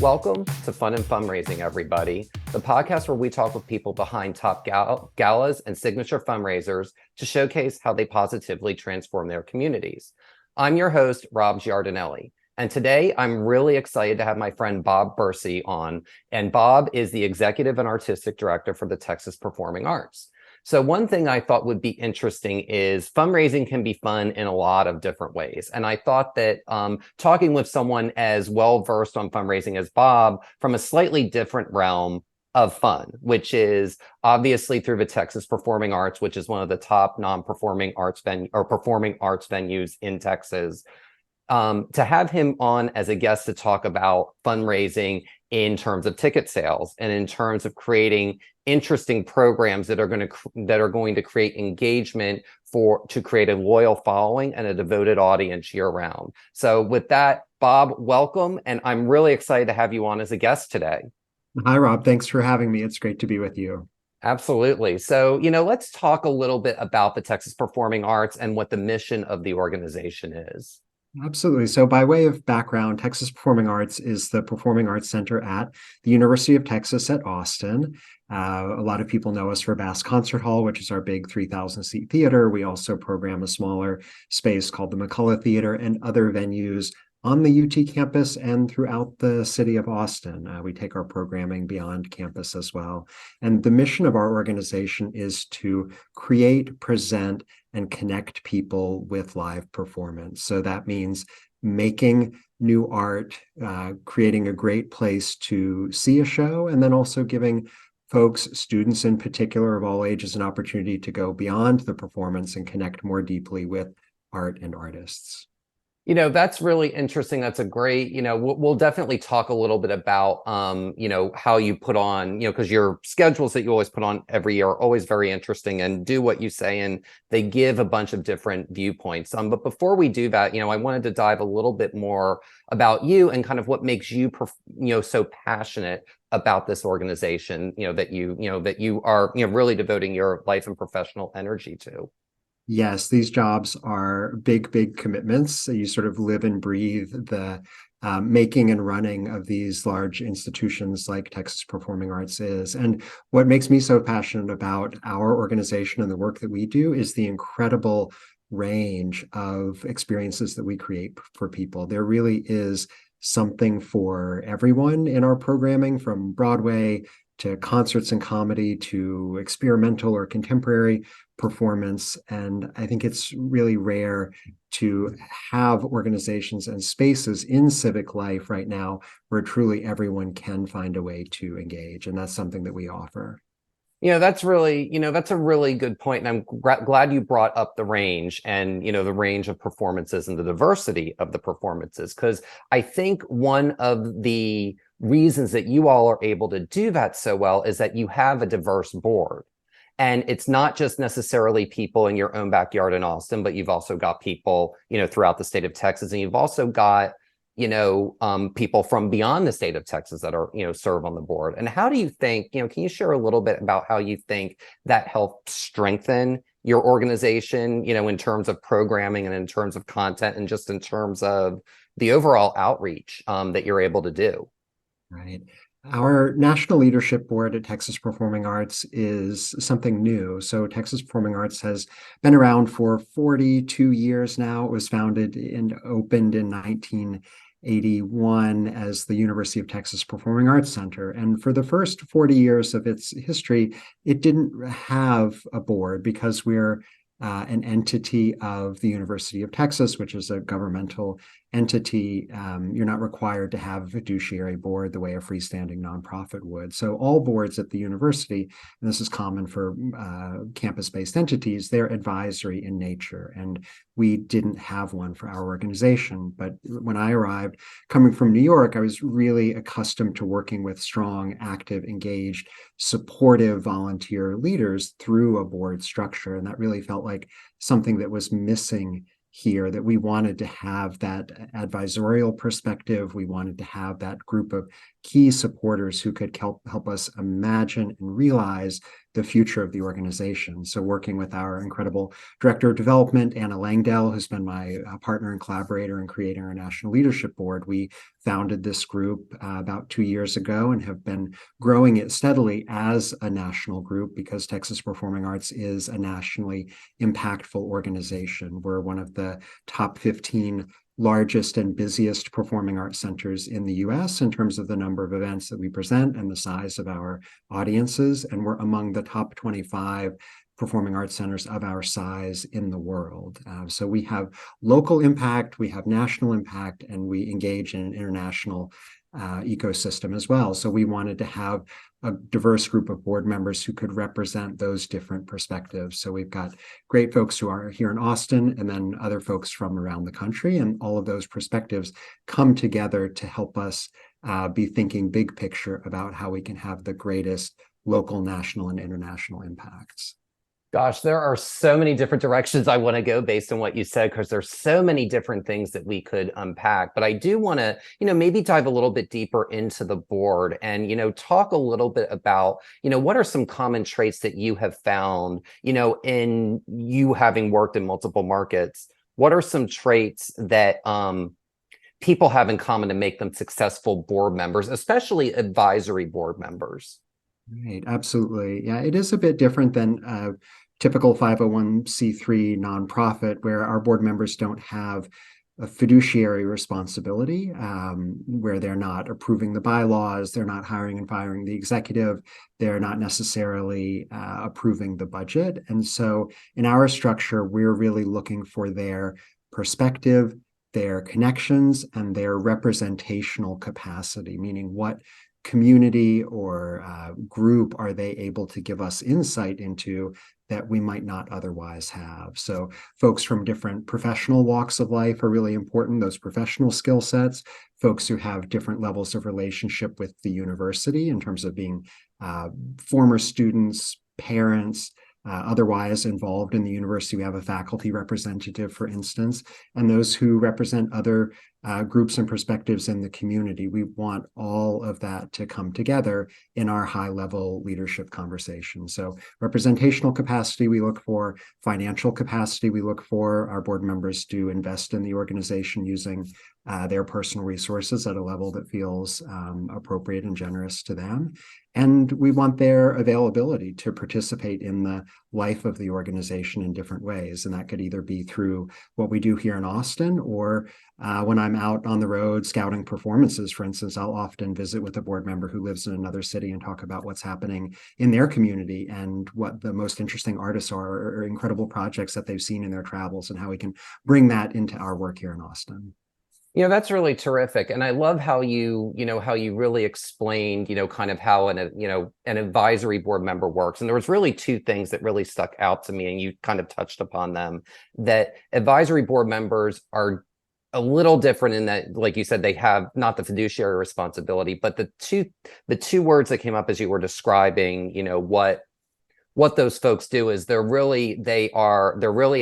Welcome to Fun and Fundraising, everybody, the podcast where we talk with people behind top galas and signature fundraisers to showcase how they positively transform their communities. I'm your host, Rob Giardinelli, and today I'm really excited to have my friend Bob Bursey on, and Bob is the Executive and Artistic Director for the Texas Performing Arts. So one thing I thought would be interesting is fundraising can be fun in a lot of different ways. And I thought that talking with someone as well-versed on fundraising as Bob from a slightly different realm of fun, which is obviously through the Texas Performing Arts, which is one of the top non-performing arts performing arts venues in Texas. To have him on as a guest to talk about fundraising in terms of ticket sales and in terms of creating interesting programs that are going to create engagement to create a loyal following and a devoted audience year round. So with that, Bob, welcome. And I'm really excited to have you on as a guest today. Hi, Rob. Thanks for having me. It's great to be with you. Absolutely. So, let's talk a little bit about the Texas Performing Arts and what the mission of the organization is. Absolutely. So by way of background, Texas Performing Arts is the performing arts center at the University of Texas at Austin. A lot of people know us for Bass Concert Hall, which is our big 3,000-seat theater. We also program a smaller space called the McCullough Theater and other venues on the UT campus and throughout the city of Austin. We take our programming beyond campus as well. And the mission of our organization is to create, present, and connect people with live performance. So that means making new art, creating a great place to see a show, and then also giving folks, students in particular of all ages, an opportunity to go beyond the performance and connect more deeply with art and artists. That's really interesting. That's a great, we'll definitely talk a little bit about, how you put on, because your schedules that you always put on every year are always very interesting and do what you say. And they give a bunch of different viewpoints. But before we do that, I wanted to dive a little bit more about you and kind of what makes you, so passionate about this organization, that you are, really devoting your life and professional energy to. Yes, these jobs are big, big commitments. You sort of live and breathe the making and running of these large institutions like Texas Performing Arts is. And what makes me so passionate about our organization and the work that we do is the incredible range of experiences that we create for people. There really is something for everyone in our programming, from Broadway to concerts and comedy to experimental or contemporary performance. And I think it's really rare to have organizations and spaces in civic life right now where truly everyone can find a way to engage. And that's something that we offer. That's really, that's a really good point. And I'm glad you brought up the range and, the range of performances and the diversity of the performances, because I think one of the reasons that you all are able to do that so well is that you have a diverse board. And it's not just necessarily people in your own backyard in Austin, but you've also got people, throughout the state of Texas. And you've also got, people from beyond the state of Texas that are, serve on the board. And how do you think, can you share a little bit about how you think that helped strengthen your organization, in terms of programming and in terms of content and just in terms of the overall outreach that you're able to do? Right. Our National Leadership Board at Texas Performing Arts is something new. So Texas Performing Arts has been around for 42 years now. It was founded and opened in 1981 as the University of Texas Performing Arts Center. And for the first 40 years of its history, it didn't have a board because we're an entity of the University of Texas, which is a governmental entity. You're not required to have a fiduciary board the way a freestanding nonprofit would. So all boards at the university, and this is common for campus-based entities, they're advisory in nature. And we didn't have one for our organization. But when I arrived, coming from New York, I was really accustomed to working with strong, active, engaged, supportive volunteer leaders through a board structure. And that really felt like something that was missing here, that we wanted to have that advisorial perspective. We wanted to have that group of key supporters who could help us imagine and realize the future of the organization. So working with our incredible Director of Development, Anna Langdell, who's been my partner and collaborator in creating our National Leadership Board, we founded this group about 2 years ago and have been growing it steadily as a national group because Texas Performing Arts is a nationally impactful organization. We're one of the top 15 largest and busiest performing arts centers in the US in terms of the number of events that we present and the size of our audiences. And we're among the top 25 performing arts centers of our size in the world. So we have local impact, we have national impact, and we engage in an international ecosystem as well. So we wanted to have a diverse group of board members who could represent those different perspectives. So we've got great folks who are here in Austin and then other folks from around the country. And all of those perspectives come together to help us be thinking big picture about how we can have the greatest local, national, and international impacts. Gosh, there are so many different directions I want to go based on what you said, because there's so many different things that we could unpack. But I do want to, maybe dive a little bit deeper into the board and, talk a little bit about, what are some common traits that you have found, in you having worked in multiple markets? What are some traits that people have in common to make them successful board members, especially advisory board members? Right, absolutely. Yeah, it is a bit different than a typical 501c3 nonprofit where our board members don't have a fiduciary responsibility, where they're not approving the bylaws, they're not hiring and firing the executive, they're not necessarily approving the budget. And so in our structure, we're really looking for their perspective, their connections, and their representational capacity, meaning what community or group are they able to give us insight into that we might not otherwise have. So folks from different professional walks of life are really important, those professional skill sets, folks who have different levels of relationship with the university in terms of being former students, parents, otherwise involved in the university. We have a faculty representative, for instance, and those who represent other groups and perspectives in the community. We want all of that to come together in our high-level leadership conversation. So representational capacity we look for, financial capacity we look for. Our board members do invest in the organization using their personal resources at a level that feels appropriate and generous to them. And we want their availability to participate in the life of the organization in different ways. And that could either be through what we do here in Austin, or when I'm out on the road scouting performances, for instance, I'll often visit with a board member who lives in another city and talk about what's happening in their community and what the most interesting artists are, or incredible projects that they've seen in their travels, and how we can bring that into our work here in Austin. That's really terrific. And I love how how you really explained, kind of how an advisory board member works. And there was really two things that really stuck out to me, and you kind of touched upon them, that advisory board members are a little different in that, like you said, they have not the fiduciary responsibility, but the two words that came up as you were describing, what those folks do is they're really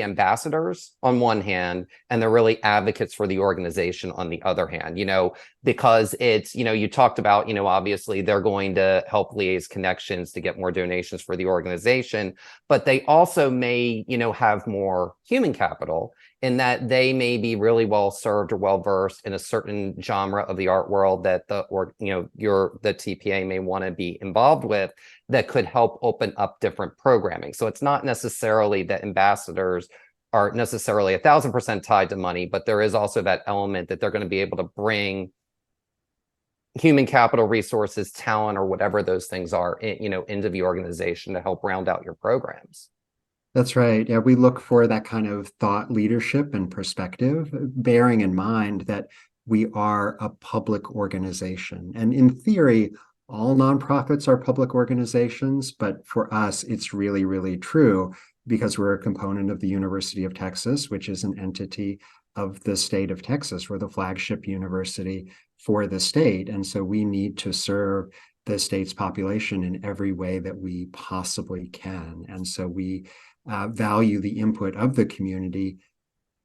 ambassadors on one hand, and they're really advocates for the organization on the other hand, because it's, you talked about, obviously they're going to help liaise connections to get more donations for the organization, but they also may, have more human capital in that they may be really well served or well versed in a certain genre of the art world that the TPA may want to be involved with, that could help open up different programming. So it's not necessarily that ambassadors are necessarily 1,000% tied to money, but there is also that element that they're going to be able to bring human capital resources, talent, or whatever those things are, into the organization to help round out your programs. That's right. Yeah, we look for that kind of thought leadership and perspective, bearing in mind that we are a public organization. And in theory, all nonprofits are public organizations, but for us, it's really, really true because we're a component of the University of Texas, which is an entity of the state of Texas. We're the flagship university for the state. And so we need to serve the state's population in every way that we possibly can. And so we value the input of the community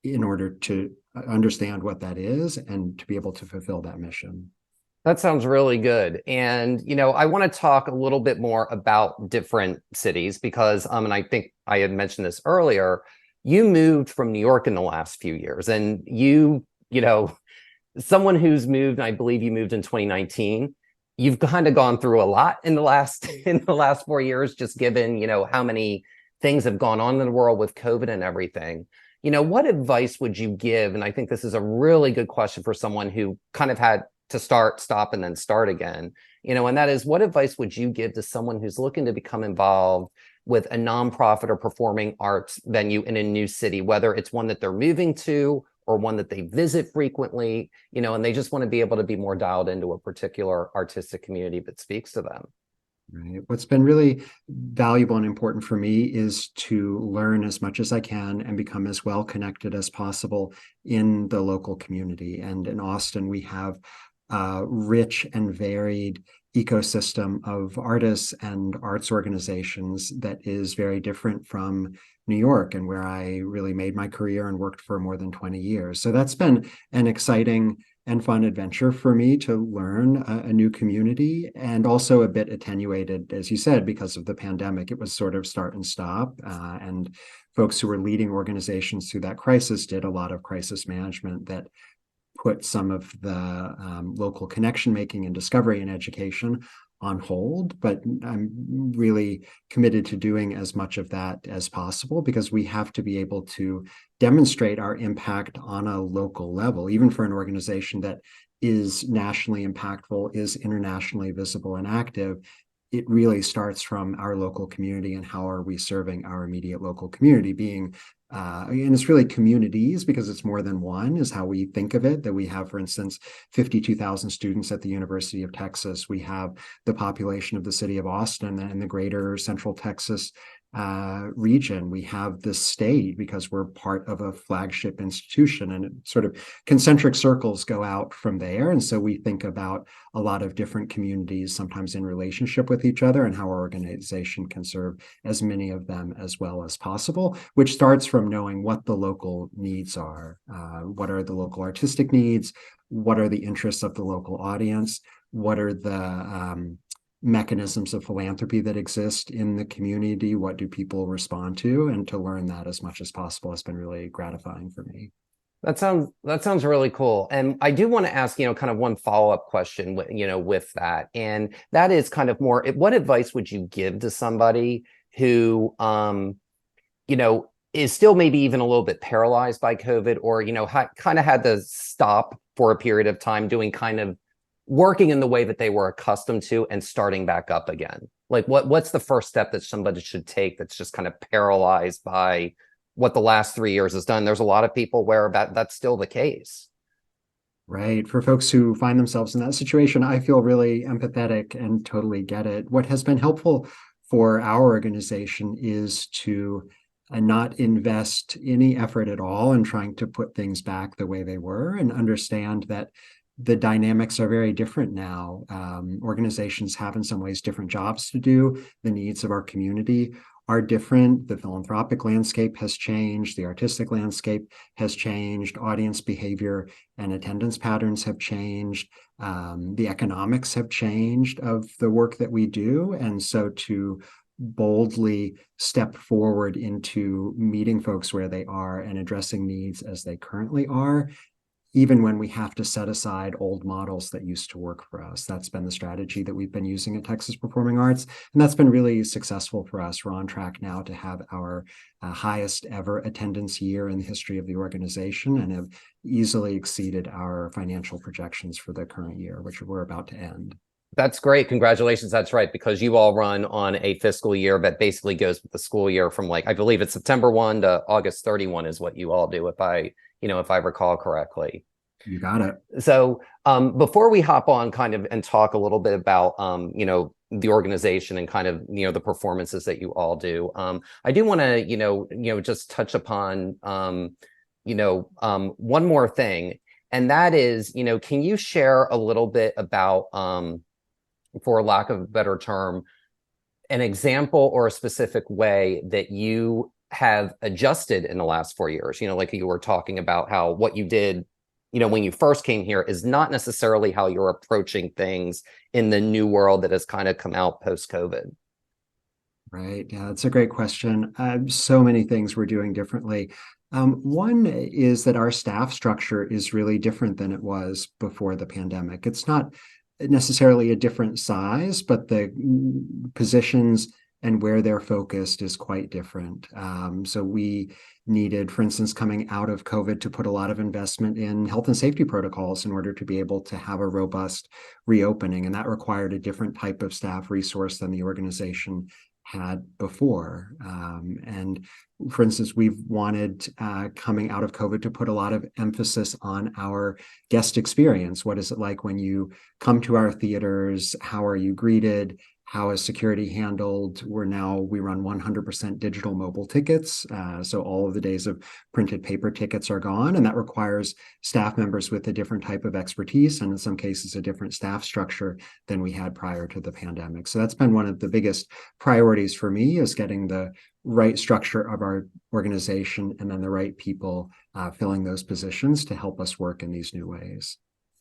in order to understand what that is and to be able to fulfill that mission. That sounds really good. And, I want to talk a little bit more about different cities because, and I think I had mentioned this earlier, you moved from New York in the last few years and someone who's moved, I believe you moved in 2019. You've kind of gone through a lot in the last in the last 4 years, just given, how many things have gone on in the world with COVID and everything. What advice would you give? And I think this is a really good question for someone who kind of had to start, stop, and then start again. And that is, what advice would you give to someone who's looking to become involved with a nonprofit or performing arts venue in a new city, whether it's one that they're moving to or one that they visit frequently, and they just want to be able to be more dialed into a particular artistic community that speaks to them? Right. What's been really valuable and important for me is to learn as much as I can and become as well connected as possible in the local community. And in Austin, we have a rich and varied ecosystem of artists and arts organizations that is very different from New York, and where I really made my career and worked for more than 20 years. So that's been an exciting and fun adventure for me to learn a new community, and also a bit attenuated, as you said, because of the pandemic. It was sort of start and stop, and folks who were leading organizations through that crisis did a lot of crisis management that put some of the local connection making and discovery and education on hold. But I'm really committed to doing as much of that as possible, because we have to be able to demonstrate our impact on a local level, even for an organization that is nationally impactful, is internationally visible and active. It really starts from our local community and how are we serving our immediate local community, being and it's really communities, because it's more than one, is how we think of it. That we have, for instance, 52,000 students at the University of Texas. We have the population of the city of Austin and the greater Central Texas region. We have the state, because we're part of a flagship institution, and it sort of concentric circles go out from there. And so we think about a lot of different communities, sometimes in relationship with each other, and how our organization can serve as many of them as well as possible, which starts from knowing what the local needs are. What are the local artistic needs? What are the interests of the local audience? What are the mechanisms of philanthropy that exist in the community? What do people respond to? And to learn that as much as possible has been really gratifying for me. That sounds really cool. And I do want to ask, kind of one follow-up question, with that. And that is kind of more, what advice would you give to somebody who, is still maybe even a little bit paralyzed by COVID, or, kind of had to stop for a period of time doing kind of working in the way that they were accustomed to and starting back up again? Like what's the first step that somebody should take that's just kind of paralyzed by what the last 3 years has done? There's a lot of people where that's still the case. Right. For folks who find themselves in that situation, I feel really empathetic and totally get it. What has been helpful for our organization is to not invest any effort at all in trying to put things back the way they were, and understand that the dynamics are very different now. Organizations have in some ways different jobs to do. The needs of our community are different. The philanthropic landscape has changed. The artistic landscape has changed. Audience behavior and attendance patterns have changed. The economics have changed of the work that we do. And so to boldly step forward into meeting folks where they are and addressing needs as they currently are, even when we have to set aside old models that used to work for us. That's been the strategy that we've been using at Texas Performing Arts, and that's been really successful for us. We're on track now to have our highest ever attendance year in the history of the organization, and have easily exceeded our financial projections for the current year, which we're about to end. That's great. Congratulations. That's right. Because you all run on a fiscal year that basically goes with the school year from, like, I believe it's September 1 to August 31 is what you all do, if I recall correctly. You got it. So before we hop on kind of and talk a little bit about, the organization and kind of, the performances that you all do, I do want to, just touch upon, one more thing. And that is, can you share a little bit about, for lack of a better term, an example or a specific way that you have adjusted in the last 4 years? Like you were talking about how what you did when you first came here is not necessarily how you're approaching things in the new world that has kind of come out post-COVID? Right. Yeah, that's a great question. So many things we're doing differently. One is that our staff structure is really different than it was before the pandemic. It's not necessarily a different size, but the positions and where they're focused is quite different. So we needed, for instance, coming out of COVID, to put a lot of investment in health and safety protocols in order to be able to have a robust reopening. And that required a different type of staff resource than the organization had before. And for instance, we've wanted coming out of COVID to put a lot of emphasis on our guest experience. What is it like when you come to our theaters? How are you greeted? How is security handled? We run 100% digital mobile tickets. So all of the days of printed paper tickets are gone. And that requires staff members with a different type of expertise, and in some cases, a different staff structure than we had prior to the pandemic. So that's been one of the biggest priorities for me, is getting the right structure of our organization and then the right people filling those positions to help us work in these new ways.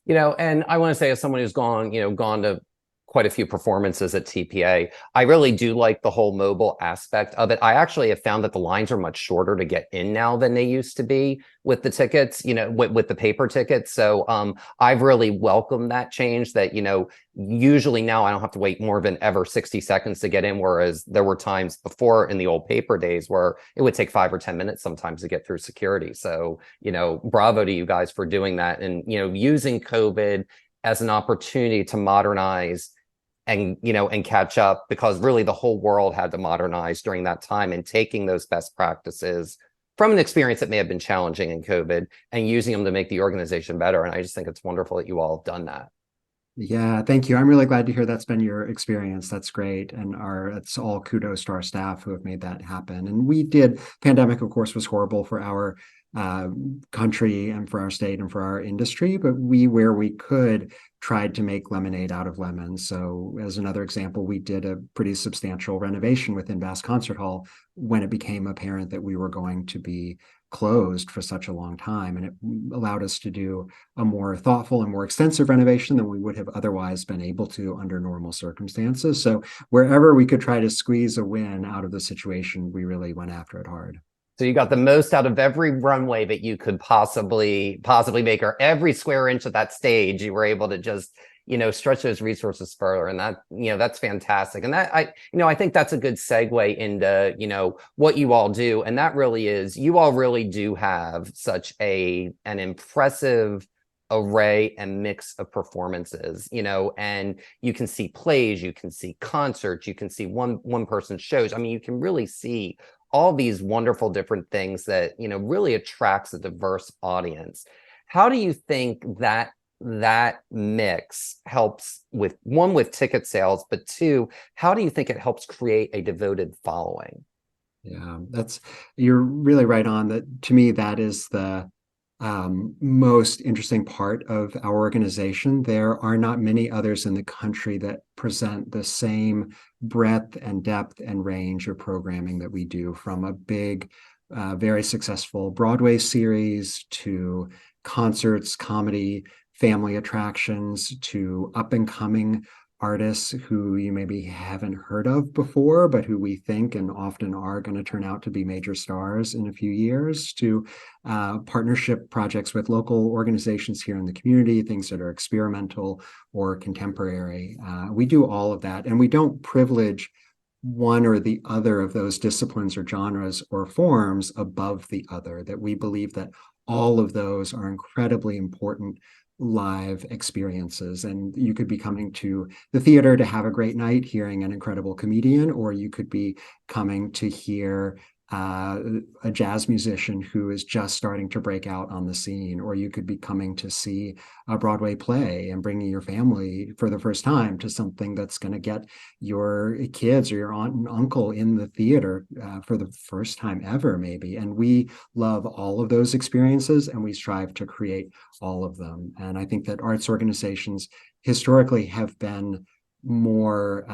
And I want to say, as someone who's gone to quite a few performances at TPA, I really do like the whole mobile aspect of it. I actually have found that the lines are much shorter to get in now than they used to be with the tickets, with the paper tickets. So I've really welcomed that change, that, usually now I don't have to wait more than ever 60 seconds to get in, whereas there were times before in the old paper days where it would take 5 or 10 minutes sometimes to get through security. So, bravo to you guys for doing that, and, using COVID as an opportunity to modernize and catch up, because really the whole world had to modernize during that time, and taking those best practices from an experience that may have been challenging in COVID and using them to make the organization better. And I just think it's wonderful that you all have done that. Yeah, thank you. I'm really glad to hear that's been your experience. That's great. And it's all kudos to our staff who have made that happen. And pandemic, of course, was horrible for our country and for our state and for our industry, but where we could, tried to make lemonade out of lemons. So as another example, we did a pretty substantial renovation within Bass Concert Hall when it became apparent that we were going to be closed for such a long time. And it allowed us to do a more thoughtful and more extensive renovation than we would have otherwise been able to under normal circumstances. So wherever we could try to squeeze a win out of the situation, we really went after it hard. So you got the most out of every runway that you could possibly make, or every square inch of that stage. You were able to just, stretch those resources further. And that, that's fantastic. And that, I think that's a good segue into, what you all do. And that really is, you all really do have such an impressive array and mix of performances, and you can see plays, you can see concerts, you can see one person shows. I mean, you can really see all these wonderful different things that, really attracts a diverse audience. How do you think that mix helps with ticket sales, but two, how do you think it helps create a devoted following? Yeah, you're really right on that. To me, that is the most interesting part of our organization. There are not many others in the country that present the same breadth and depth and range of programming that we do, from a big, very successful Broadway series to concerts, comedy, family attractions, to up and coming artists who you maybe haven't heard of before, but who we think and often are going to turn out to be major stars in a few years, to partnership projects with local organizations here in the community, things that are experimental or contemporary. We do all of that, and we don't privilege one or the other of those disciplines or genres or forms above the other, that we believe that all of those are incredibly important live experiences. And you could be coming to the theater to have a great night hearing an incredible comedian, or you could be coming to hear a jazz musician who is just starting to break out on the scene, or you could be coming to see a Broadway play and bringing your family for the first time to something that's going to get your kids or your aunt and uncle in the theater for the first time ever, maybe. And we love all of those experiences, and we strive to create all of them. And I think that arts organizations historically have been more,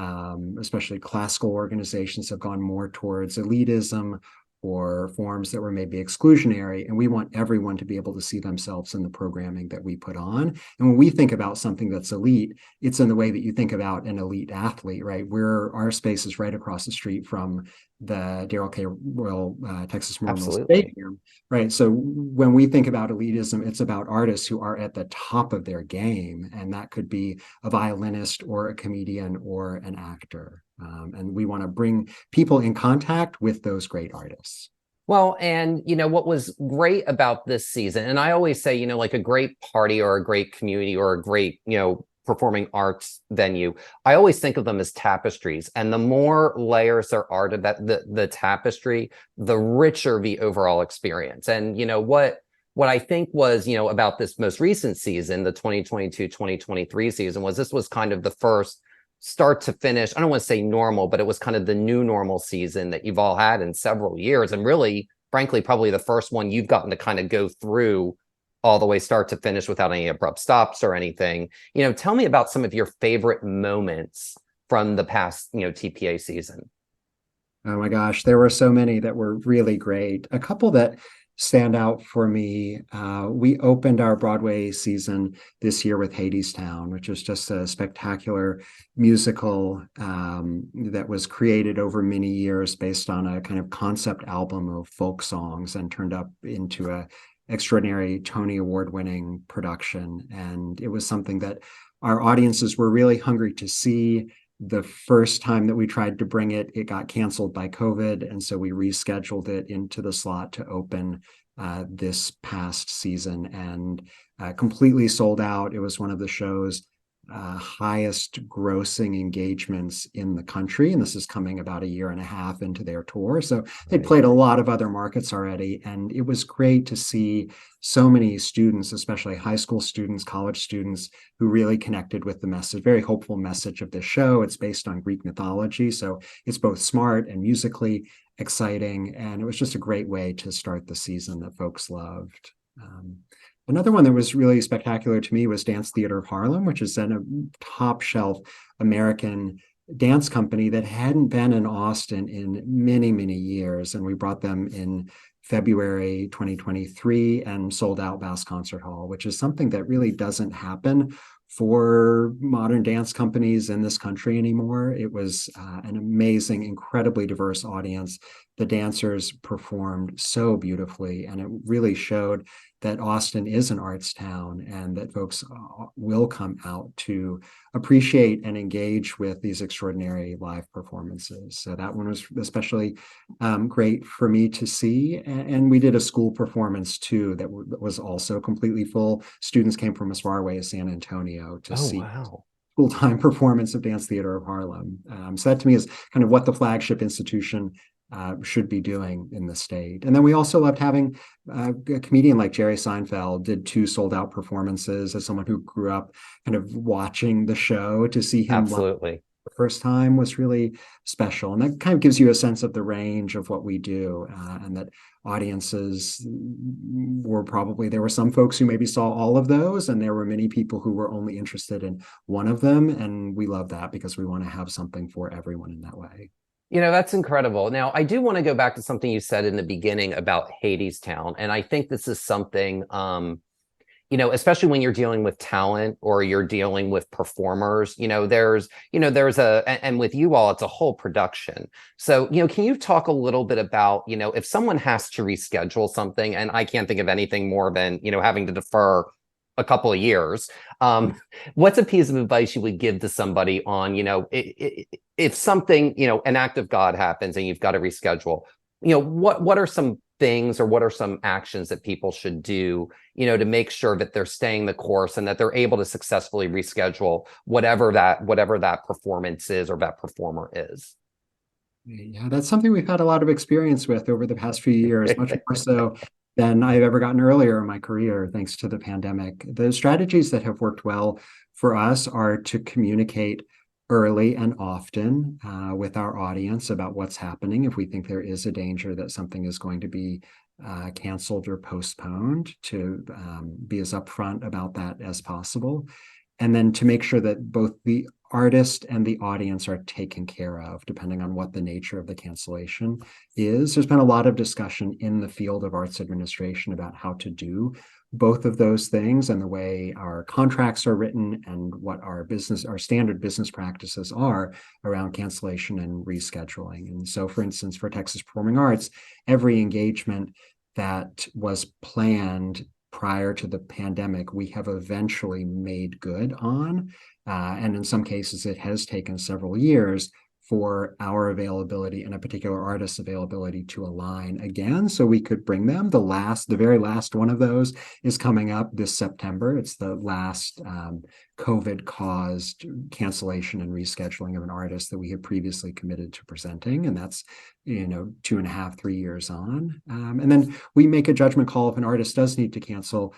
especially classical organizations, have gone more towards elitism or forms that were maybe exclusionary. And we want everyone to be able to see themselves in the programming that we put on. And when we think about something that's elite, it's in the way that you think about an elite athlete, right? Our space is right across the street from the Darrell K. Royal Texas Memorial Absolutely. Stadium, right? So when we think about elitism, it's about artists who are at the top of their game, and that could be a violinist or a comedian or an actor. And we want to bring people in contact with those great artists. Well, and what was great about this season, and I always say, like a great party or a great community or a great, performing arts venue, I always think of them as tapestries. And the more layers there are to the tapestry, the richer the overall experience. And what I think was, about this most recent season, the 2022-2023 season, was this was kind of the first start to finish, I don't want to say normal, but it was kind of the new normal season that you've all had in several years. And really, frankly, probably the first one you've gotten to kind of go through all the way start to finish without any abrupt stops or anything. Tell me about some of your favorite moments from the past, TPA season. Oh my gosh, there were so many that were really great. A couple that stand out for me. We opened our Broadway season this year with Hadestown, which is just a spectacular musical that was created over many years based on a kind of concept album of folk songs and turned up into a extraordinary Tony Award-winning production. And it was something that our audiences were really hungry to see. The first time that we tried to bring it, it got canceled by COVID. And so we rescheduled it into the slot to open this past season and completely sold out. It was one of the show's highest grossing engagements in the country. And this is coming about a year and a half into their tour. So they played a lot of other markets already. And it was great to see so many students, especially high school students, college students, who really connected with the message, very hopeful message of this show. It's based on Greek mythology. So it's both smart and musically exciting. And it was just a great way to start the season that folks loved. Another one that was really spectacular to me was Dance Theater of Harlem, which is a top shelf American dance company that hadn't been in Austin in many, many years. And we brought them in February 2023 and sold out Bass Concert Hall, which is something that really doesn't happen for modern dance companies in this country anymore. It was an amazing, incredibly diverse audience. The dancers performed so beautifully, and it really showed that Austin is an arts town and that folks will come out to appreciate and engage with these extraordinary live performances. So that one was especially great for me to see. And we did a school performance too that was also completely full. Students came from as far away as San Antonio to see wow. full-time performance of Dance Theater of Harlem. So that to me is kind of what the flagship institution should be doing in the state. And then we also loved having a comedian like Jerry Seinfeld did 2 sold-out performances. As someone who grew up kind of watching the show, to see him Absolutely. the first time was really special. And that kind of gives you a sense of the range of what we do, and that audiences were probably, there were some folks who maybe saw all of those, and there were many people who were only interested in one of them. And we love that because we want to have something for everyone in that way. That's incredible. Now, I do want to go back to something you said in the beginning about Hadestown. And I think this is something, especially when you're dealing with talent or you're dealing with performers, and with you all, it's a whole production. So, can you talk a little bit about, if someone has to reschedule something, and I can't think of anything more than, having to defer a couple of years, what's a piece of advice you would give to somebody on, if something, an act of God happens and you've got to reschedule, what are some things or what are some actions that people should do, to make sure that they're staying the course and that they're able to successfully reschedule whatever that performance is or that performer is? Yeah, that's something we've had a lot of experience with over the past few years, much more so than I've ever gotten earlier in my career, thanks to the pandemic. The strategies that have worked well for us are to communicate early and often with our audience about what's happening. If we think there is a danger that something is going to be canceled or postponed, to be as upfront about that as possible. And then to make sure that both the artist and the audience are taken care of, depending on what the nature of the cancellation is. There's been a lot of discussion in the field of arts administration about how to do both of those things and the way our contracts are written and what our standard business practices are around cancellation and rescheduling. And so, for instance, for Texas Performing Arts, every engagement that was planned prior to the pandemic, we have eventually made good on. And in some cases, it has taken several years for our availability and a particular artist's availability to align again, so we could bring them. The very last one of those is coming up this September. It's the last COVID-caused cancellation and rescheduling of an artist that we had previously committed to presenting, and that's 2.5, 3 years on. And then we make a judgment call if an artist does need to cancel.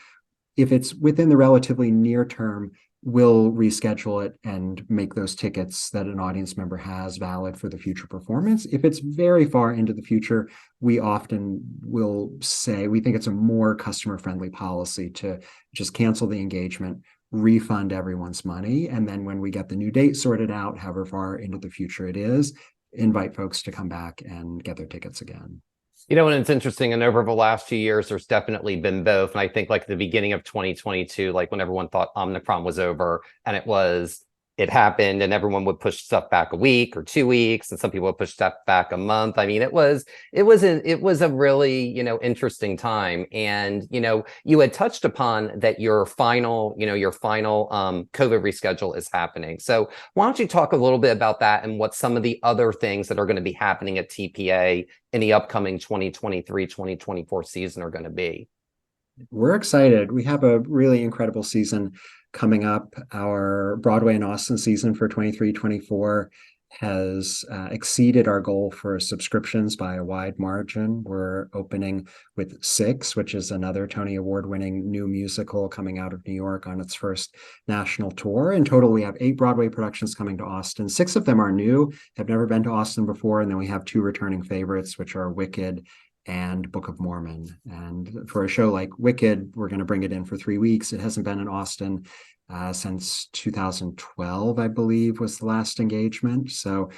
If it's within the relatively near term, we'll reschedule it and make those tickets that an audience member has valid for the future performance. If it's very far into the future, we often will say we think it's a more customer-friendly policy to just cancel the engagement, refund everyone's money, and then when we get the new date sorted out, however far into the future it is, invite folks to come back and get their tickets again. And it's interesting. And over the last few years, there's definitely been both. And I think like the beginning of 2022, like when everyone thought Omicron was over and it happened and everyone would push stuff back a week or 2 weeks. And some people would push stuff back a month. I mean, it was a really, interesting time. And, you had touched upon that your final COVID reschedule is happening. So why don't you talk a little bit about that and what some of the other things that are going to be happening at TPA in the upcoming 2023-2024 season are going to be? We're excited. We have a really incredible season coming up. Our Broadway and Austin season for 23-24 has exceeded our goal for subscriptions by a wide margin. We're opening with Six, which is another Tony Award-winning new musical coming out of New York on its first national tour. In total, we have 8 Broadway productions coming to Austin. 6 of them are new, have never been to Austin before, and then we have 2 returning favorites, which are Wicked and Book of Mormon. And for a show like Wicked, we're going to bring it in for 3 weeks. It hasn't been in Austin since 2012, I believe, was the last engagement. So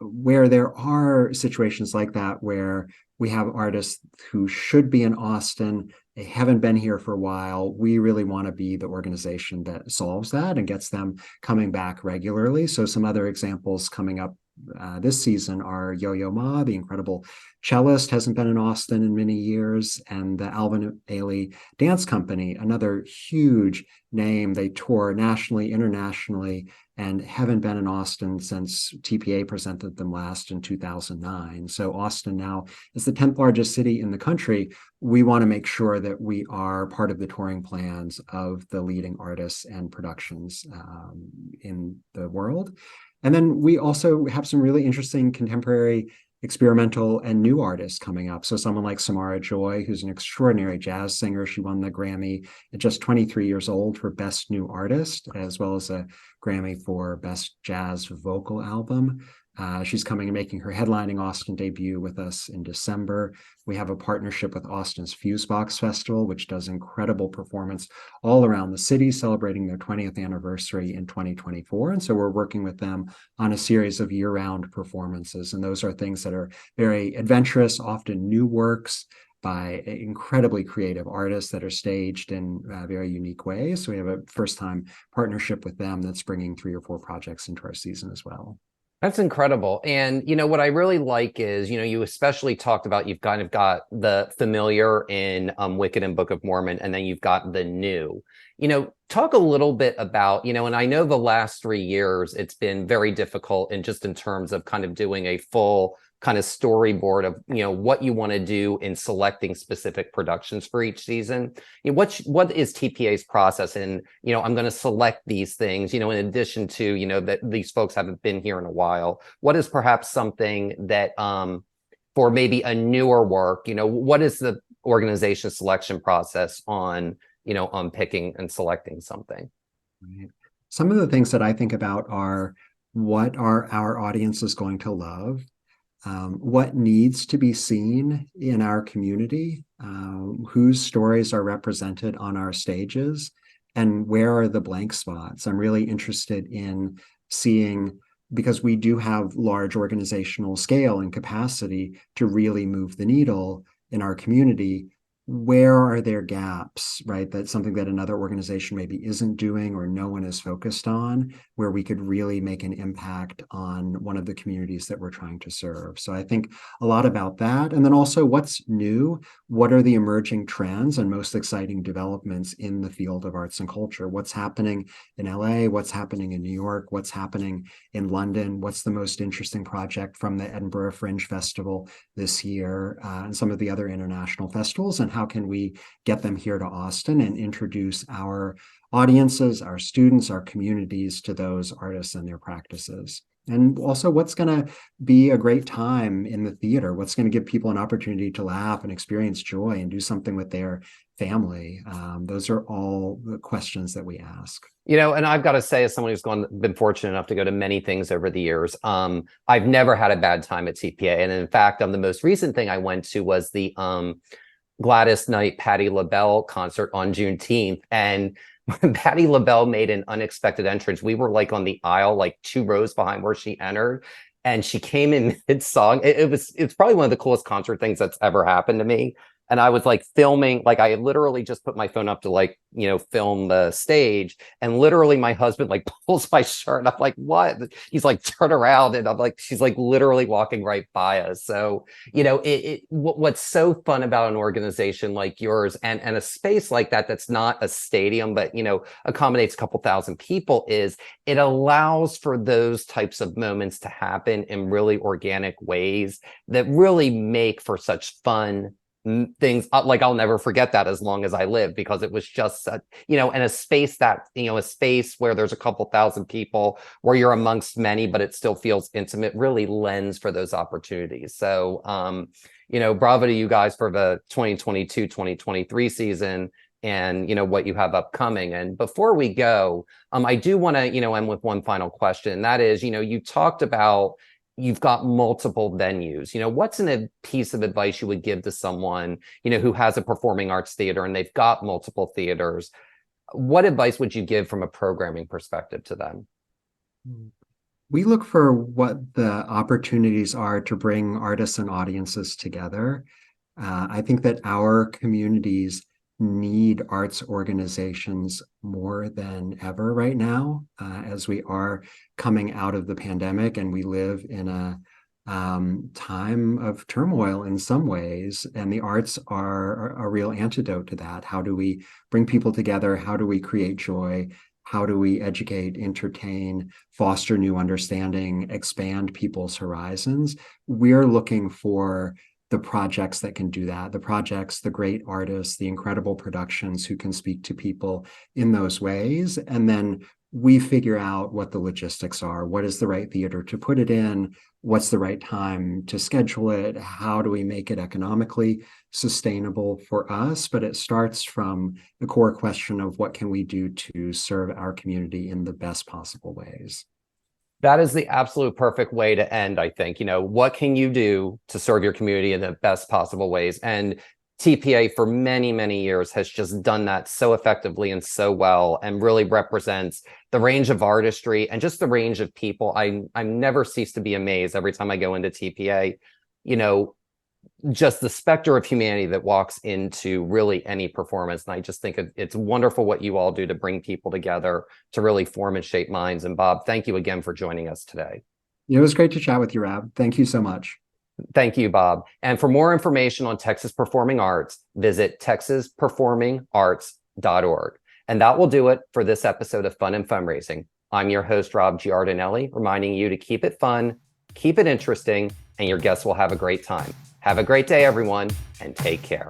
where there are situations like that, where we have artists who should be in Austin, they haven't been here for a while, we really want to be the organization that solves that and gets them coming back regularly. So some other examples coming up this season are Yo-Yo Ma, the incredible cellist, hasn't been in Austin in many years, and the Alvin Ailey Dance Company, another huge name. They tour nationally, internationally, and haven't been in Austin since TPA presented them last in 2009. So Austin now is the 10th largest city in the country. We want to make sure that we are part of the touring plans of the leading artists and productions in the world. And then we also have some really interesting contemporary, experimental, and new artists coming up. So someone like Samara Joy, who's an extraordinary jazz singer. She won the Grammy at just 23 years old for Best New Artist, as well as a Grammy for Best Jazz Vocal Album. She's coming and making her headlining Austin debut with us in December. We have a partnership with Austin's Fusebox Festival, which does incredible performance all around the city, celebrating their 20th anniversary in 2024. And so we're working with them on a series of year-round performances. And those are things that are very adventurous, often new works by incredibly creative artists that are staged in very unique ways. So we have a first-time partnership with them that's bringing 3 or 4 projects into our season as well. That's incredible. And, what I really like is, you especially talked about, you've kind of got the familiar in Wicked and Book of Mormon, and then you've got the new. Talk a little bit about, and I know the last 3 years, it's been very difficult in terms of kind of doing a full kind of storyboard of, what you want to do in selecting specific productions for each season. What is TPA's process? And, I'm going to select these things, in addition to, that these folks haven't been here in a while. What is perhaps something that, for maybe a newer work, what is the organization selection process on picking and selecting something? Right. Some of the things that I think about are, what are our audiences going to love? What needs to be seen in our community? Whose stories are represented on our stages? and where are the blank spots? I'm really interested in seeing, because we do have large organizational scale and capacity to really move the needle in our community. Where are there gaps, right? That's something that another organization maybe isn't doing or no one is focused on, where we could really make an impact on one of the communities that we're trying to serve. So I think a lot about that. And then also what's new? What are the emerging trends and most exciting developments in the field of arts and culture? What's happening in LA? What's happening in New York? What's happening in London? What's the most interesting project from the Edinburgh Fringe Festival this year, and some of the other international festivals? And how can we get them here to Austin and introduce our audiences, our students, our communities to those artists and their practices? And also, what's going to be a great time in the theater? What's going to give people an opportunity to laugh and experience joy and do something with their family? Those are all the questions that we ask. And I've got to say, as someone who's been fortunate enough to go to many things over the years, I've never had a bad time at TPA. And in fact, the most recent thing I went to was the Gladys Knight, Patti LaBelle concert on Juneteenth. And when Patti LaBelle made an unexpected entrance, we were like on the aisle, like 2 rows behind where she entered. And she came in mid-song. It's probably one of the coolest concert things that's ever happened to me. And I was like filming, like I literally just put my phone up to like, film the stage. And literally my husband like pulls my shirt and I'm like, what? He's like, turn around. And I'm like, she's like literally walking right by us. So, what's so fun about an organization like yours and a space like that, that's not a stadium, but, accommodates a couple thousand people, is it allows for those types of moments to happen in really organic ways that really make for such fun things. Like I'll never forget that as long as I live, because it was just in a space that a space where there's a couple thousand people, where you're amongst many but it still feels intimate, really lends for those opportunities. So bravo to you guys for the 2022-2023 season and what you have upcoming. And before we go, I do want to end with one final question, and that is, you talked about you've got multiple venues. What's a piece of advice you would give to someone, who has a performing arts theater and they've got multiple theaters? What advice would you give from a programming perspective to them? We look for what the opportunities are to bring artists and audiences together. I think that our communities need arts organizations more than ever right now, as we are coming out of the pandemic and we live in a time of turmoil in some ways, and the arts are a real antidote to that. How do we bring people together? How do we create joy? How do we educate, entertain, foster new understanding, expand people's horizons? We're looking for the projects that can do that, the projects, the great artists, the incredible productions who can speak to people in those ways. And then we figure out what the logistics are. What is the right theater to put it in? What's the right time to schedule it? How do we make it economically sustainable for us? But it starts from the core question of what can we do to serve our community in the best possible ways. That is the absolute perfect way to end, I think. What can you do to serve your community in the best possible ways? And TPA for many, many years has just done that so effectively and so well, and really represents the range of artistry and just the range of people. I never cease to be amazed every time I go into TPA, just the specter of humanity that walks into really any performance. And I just think it's wonderful what you all do to bring people together to really form and shape minds. And Bob, thank you again for joining us today. It was great to chat with you, Rob. Thank you so much. Thank you, Bob. And for more information on Texas Performing Arts, visit texasperformingarts.org. And that will do it for this episode of Fun and Fundraising. I'm your host, Rob Giardinelli, reminding you to keep it fun, keep it interesting, and your guests will have a great time. Have a great day, everyone, and take care.